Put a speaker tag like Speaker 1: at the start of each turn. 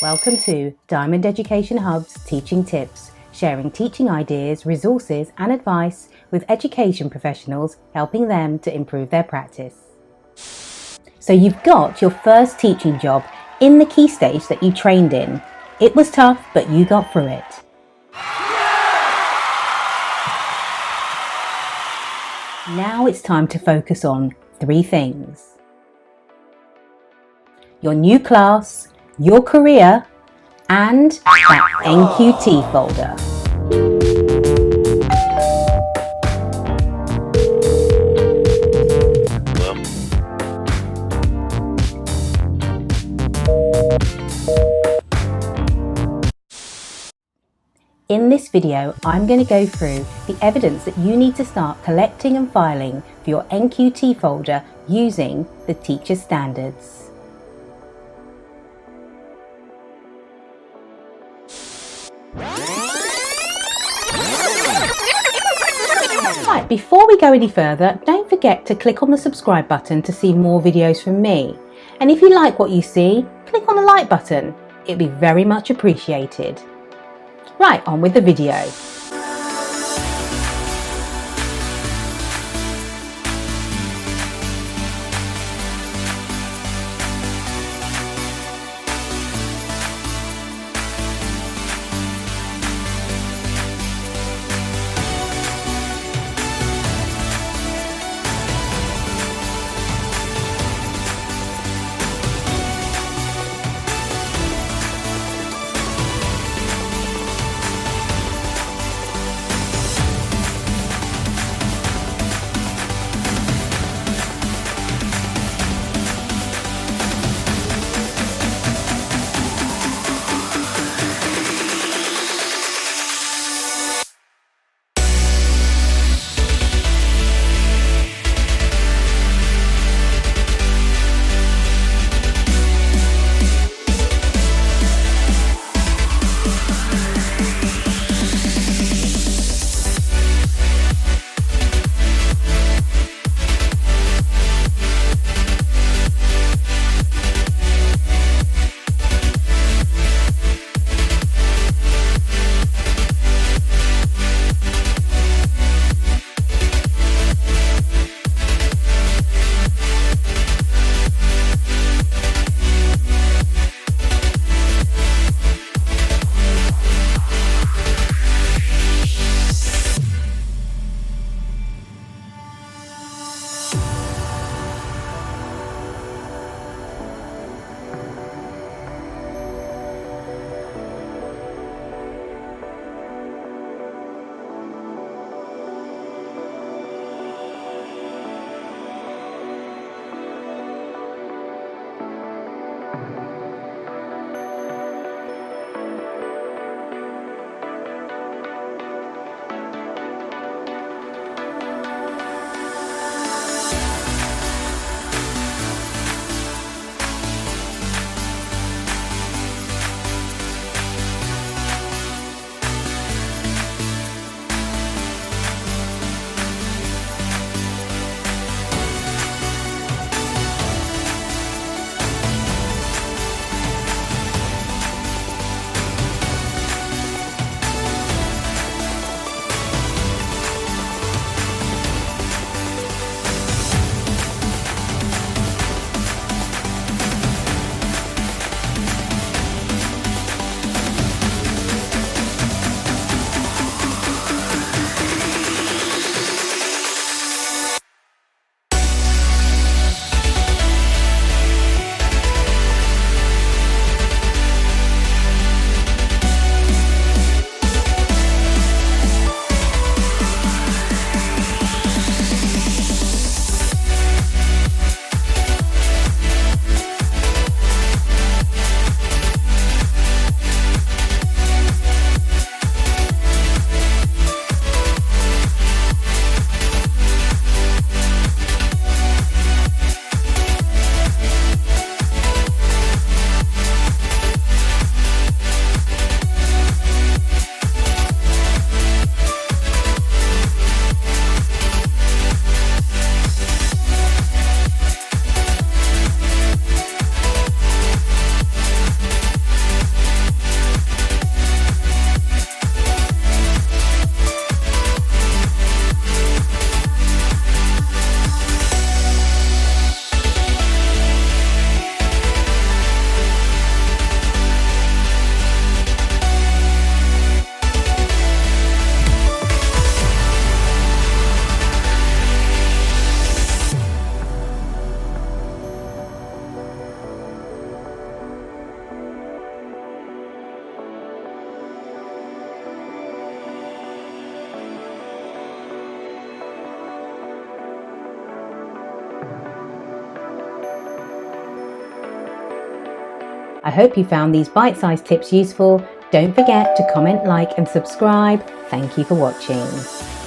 Speaker 1: Welcome to Diamond Education Hub's Teaching Tips, sharing teaching ideas, resources and advice with education professionals, helping them to improve their practice. So you've got your first teaching job in the key stage that you trained in. It was tough, but you got through it. Now it's time to focus on 3 things: your new class, your career, and that NQT folder. In this video, I'm going to go through the evidence that you need to start collecting and filing for your NQT folder using the teacher standards. Right, before we go any further, don't forget to click on the subscribe button to see more videos from me. And if you like what you see, click on the like button. It'd be very much appreciated. Right, on with the video. I hope you found these bite-sized tips useful. Don't forget to comment, like and subscribe. Thank you for watching.